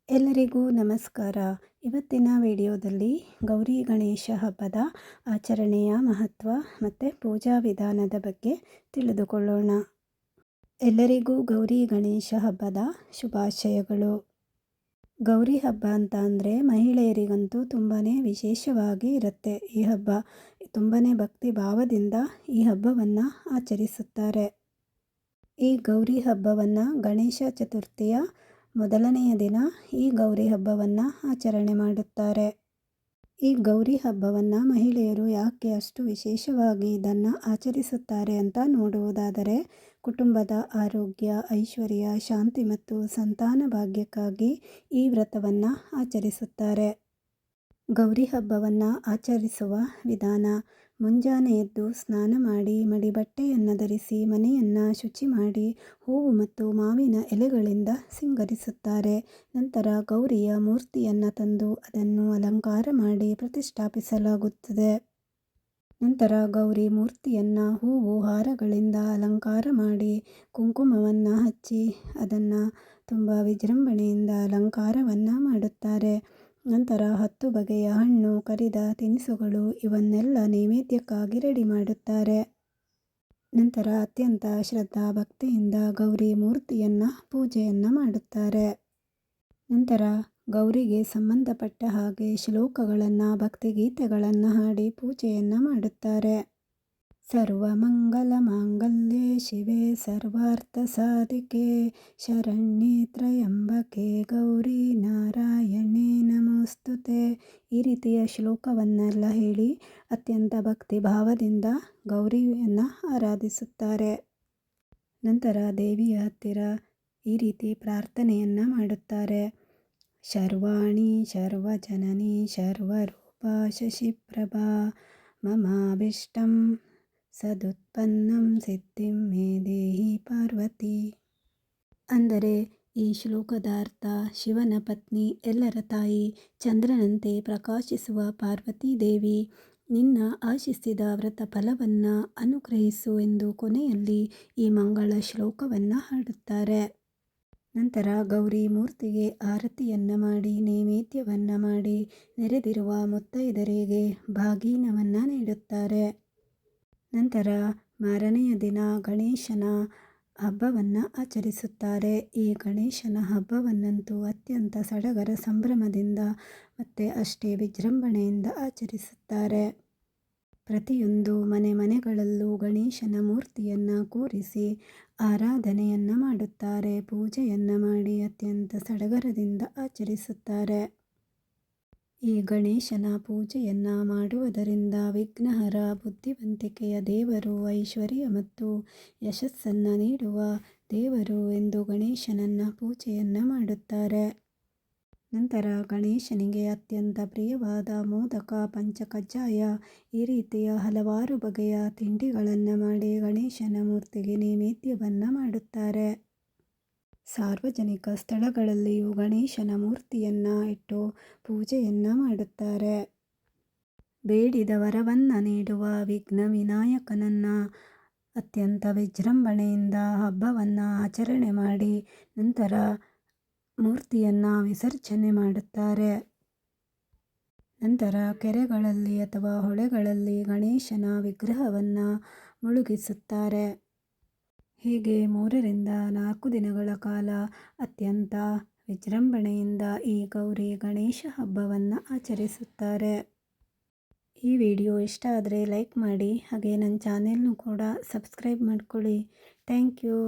ಎಲ್ಲರಿಗೂ ನಮಸ್ಕಾರ. ಇವತ್ತಿನ ವಿಡಿಯೋದಲ್ಲಿ ಗೌರಿ ಗಣೇಶ ಹಬ್ಬದ ಆಚರಣೆಯ ಮಹತ್ವ ಮತ್ತು ಪೂಜಾ ವಿಧಾನದ ಬಗ್ಗೆ ತಿಳಿದುಕೊಳ್ಳೋಣ. ಎಲ್ಲರಿಗೂ ಗೌರಿ ಗಣೇಶ ಹಬ್ಬದ ಶುಭಾಶಯಗಳು. ಗೌರಿ ಹಬ್ಬ ಅಂತ ಅಂದರೆ ಮಹಿಳೆಯರಿಗಂತೂ ತುಂಬಾ ವಿಶೇಷವಾಗಿ ಇರುತ್ತೆ. ಈ ಹಬ್ಬ ತುಂಬಾ ಭಕ್ತಿ ಭಾವದಿಂದ ಈ ಹಬ್ಬವನ್ನು ಆಚರಿಸುತ್ತಾರೆ. ಈ ಗೌರಿ ಹಬ್ಬವನ್ನು ಗಣೇಶ ಚತುರ್ಥಿಯ ಮೊದಲನೆಯ ದಿನ ಈ ಗೌರಿ ಹಬ್ಬವನ್ನು ಆಚರಣೆ ಮಾಡುತ್ತಾರೆ. ಈ ಗೌರಿ ಹಬ್ಬವನ್ನು ಮಹಿಳೆಯರು ಯಾಕೆ ಅಷ್ಟು ವಿಶೇಷವಾಗಿ ಇದನ್ನು ಆಚರಿಸುತ್ತಾರೆ ಅಂತ ನೋಡುವುದಾದರೆ, ಕುಟುಂಬದ ಆರೋಗ್ಯ, ಐಶ್ವರ್ಯ, ಶಾಂತಿ ಮತ್ತು ಸಂತಾನ ಭಾಗ್ಯಕ್ಕಾಗಿ ಈ ವ್ರತವನ್ನು ಆಚರಿಸುತ್ತಾರೆ. ಗೌರಿ ಹಬ್ಬವನ್ನು ಆಚರಿಸುವ ವಿಧಾನ: ಮುಂಜಾನೆ ಎದ್ದು ಸ್ನಾನ ಮಾಡಿ ಮಡಿಬಟ್ಟೆಯನ್ನು ಧರಿಸಿ ಮನೆಯನ್ನು ಶುಚಿ ಮಾಡಿ ಹೂವು ಮತ್ತು ಮಾವಿನ ಎಲೆಗಳಿಂದ ಸಿಂಗರಿಸುತ್ತಾರೆ. ನಂತರ ಗೌರಿಯ ಮೂರ್ತಿಯನ್ನು ತಂದು ಅದನ್ನು ಅಲಂಕಾರ ಮಾಡಿ ಪ್ರತಿಷ್ಠಾಪಿಸಲಾಗುತ್ತದೆ. ನಂತರ ಗೌರಿ ಮೂರ್ತಿಯನ್ನು ಹೂವು ಹಾರಗಳಿಂದ ಅಲಂಕಾರ ಮಾಡಿ ಕುಂಕುಮವನ್ನು ಹಚ್ಚಿ ಅದನ್ನು ತುಂಬ ವಿಜೃಂಭಣೆಯಿಂದ ಅಲಂಕಾರವನ್ನು ಮಾಡುತ್ತಾರೆ. ನಂತರ 10 ಬಗೆಯ ಹಣ್ಣು, ಕರಿದ ತಿನಿಸುಗಳು ಇವನ್ನೆಲ್ಲ ನೈವೇದ್ಯಕ್ಕಾಗಿ ರೆಡಿ ಮಾಡುತ್ತಾರೆ. ನಂತರ ಅತ್ಯಂತ ಶ್ರದ್ಧಾ ಭಕ್ತಿಯಿಂದ ಗೌರಿ ಮೂರ್ತಿಯನ್ನು ಪೂಜೆಯನ್ನು ಮಾಡುತ್ತಾರೆ. ನಂತರ ಗೌರಿಗೆ ಸಂಬಂಧಪಟ್ಟ ಹಾಗೆ ಶ್ಲೋಕಗಳನ್ನು, ಭಕ್ತಿಗೀತೆಗಳನ್ನು ಹಾಡಿ ಪೂಜೆಯನ್ನು ಮಾಡುತ್ತಾರೆ. ಸರ್ವಮಂಗಲ ಮಾಂಗಲ್ಯೆ ಶಿವೆ ಸರ್ವಾರ್ಥ ಸಾಧಿಕೆ ಶರಣ್ಯೆ ತ್ರ್ಯಂಬಕೆ ಗೌರಿ ನಾರಾಯಣೆ ನಮೋಸ್ತುತೆ. ಈ ರೀತಿಯ ಶ್ಲೋಕವನ್ನೆಲ್ಲ ಹೇಳಿ ಅತ್ಯಂತ ಭಕ್ತಿ ಭಾವದಿಂದ ಗೌರಿಯನ್ನು ಆರಾಧಿಸುತ್ತಾರೆ. ನಂತರ ದೇವಿಯ ಹತ್ತಿರ ಈ ರೀತಿ ಪ್ರಾರ್ಥನೆಯನ್ನು ಮಾಡುತ್ತಾರೆ. ಶರ್ವಾಣಿ ಶರ್ವಜನನಿ ಶರ್ವರೂಪ ಶಶಿಪ್ರಭಾ ಮಮಾಭೀಷ್ಟಂ ಸದುತ್ಪನ್ನಂ ಸಿದ್ಧಿಂ ಮೇ ದೇಹಿ ಪಾರ್ವತಿ. ಅಂದರೆ ಈ ಶ್ಲೋಕದ ಅರ್ಥ: ಶಿವನ ಪತ್ನಿ, ಎಲ್ಲರ ತಾಯಿ, ಚಂದ್ರನಂತೆ ಪ್ರಕಾಶಿಸುವ ಪಾರ್ವತೀ ದೇವಿ, ನಿನ್ನ ಆಶಿಸಿದ ವ್ರತ ಫಲವನ್ನು ಅನುಗ್ರಹಿಸು ಎಂದು ಕೊನೆಯಲ್ಲಿ ಈ ಮಂಗಳ ಶ್ಲೋಕವನ್ನು ಹಾಡುತ್ತಾರೆ. ನಂತರ ಗೌರಿ ಮೂರ್ತಿಗೆ ಆರತಿಯನ್ನು ಮಾಡಿ ನೈವೇದ್ಯವನ್ನು ಮಾಡಿ ನೆರೆದಿರುವ ಮುತ್ತೈದೆಯರಿಗೆ ಬಾಗಿನವನ್ನು ನೀಡುತ್ತಾರೆ. ನಂತರ ಮಾರನೆಯ ದಿನ ಗಣೇಶನ ಹಬ್ಬವನ್ನು ಆಚರಿಸುತ್ತಾರೆ. ಈ ಗಣೇಶನ ಹಬ್ಬವನ್ನಂತೂ ಅತ್ಯಂತ ಸಡಗರ ಸಂಭ್ರಮದಿಂದ ಮತ್ತು ಅಷ್ಟೇ ವಿಜೃಂಭಣೆಯಿಂದ ಆಚರಿಸುತ್ತಾರೆ. ಪ್ರತಿಯೊಂದು ಮನೆಗಳಲ್ಲೂ ಗಣೇಶನ ಮೂರ್ತಿಯನ್ನು ಕೂರಿಸಿ ಆರಾಧನೆಯನ್ನು ಮಾಡುತ್ತಾರೆ. ಪೂಜೆಯನ್ನು ಮಾಡಿ ಅತ್ಯಂತ ಸಡಗರದಿಂದ ಆಚರಿಸುತ್ತಾರೆ. ಈ ಗಣೇಶನ ಪೂಜೆಯನ್ನು ಮಾಡುವುದರಿಂದ ವಿಘ್ನಹರ, ಬುದ್ಧಿವಂತಿಕೆಯ ದೇವರು, ಐಶ್ವರ್ಯ ಮತ್ತು ಯಶಸ್ಸನ್ನು ನೀಡುವ ದೇವರು ಎಂದು ಗಣೇಶನನ್ನು ಪೂಜೆಯನ್ನು ಮಾಡುತ್ತಾರೆ. ನಂತರ ಗಣೇಶನಿಗೆ ಅತ್ಯಂತ ಪ್ರಿಯವಾದ ಮೋದಕ, ಪಂಚಕಜ್ಜಾಯ ಈ ರೀತಿಯ ಹಲವಾರು ಬಗೆಯ ತಿಂಡಿಗಳನ್ನು ಮಾಡಿ ಗಣೇಶನ ಮೂರ್ತಿಗೆ ನೈವೇದ್ಯವನ್ನು ಮಾಡುತ್ತಾರೆ. ಸಾರ್ವಜನಿಕ ಸ್ಥಳಗಳಲ್ಲಿಯೂ ಗಣೇಶನ ಮೂರ್ತಿಯನ್ನು ಇಟ್ಟು ಪೂಜೆಯನ್ನು ಮಾಡುತ್ತಾರೆ. ಬೇಡಿದ ವರವನ್ನು ನೀಡುವ ವಿಘ್ನ ವಿನಾಯಕನನ್ನು ಅತ್ಯಂತ ವಿಜೃಂಭಣೆಯಿಂದ ಹಬ್ಬವನ್ನು ಆಚರಣೆ ಮಾಡಿ ನಂತರ ಮೂರ್ತಿಯನ್ನು ವಿಸರ್ಜನೆ ಮಾಡುತ್ತಾರೆ. ನಂತರ ಕೆರೆಗಳಲ್ಲಿ ಅಥವಾ ಹೊಳೆಗಳಲ್ಲಿ ಗಣೇಶನ ವಿಗ್ರಹವನ್ನು ಮುಳುಗಿಸುತ್ತಾರೆ. ಹೀಗೆ 3 ರಿಂದ 4 ದಿನಗಳ ಕಾಲ ಅತ್ಯಂತ ವಿಜೃಂಭಣೆಯಿಂದ ಈ ಗೌರಿ ಗಣೇಶ ಹಬ್ಬವನ್ನು ಆಚರಿಸುತ್ತಾರೆ. ಈ ವಿಡಿಯೋ ಇಷ್ಟ ಆದರೆ ಲೈಕ್ ಮಾಡಿ, ಹಾಗೆ ನನ್ನ ಚಾನೆಲ್ನು ಕೂಡ ಸಬ್ಸ್ಕ್ರೈಬ್ ಮಾಡ್ಕೊಳ್ಳಿ. Thank you.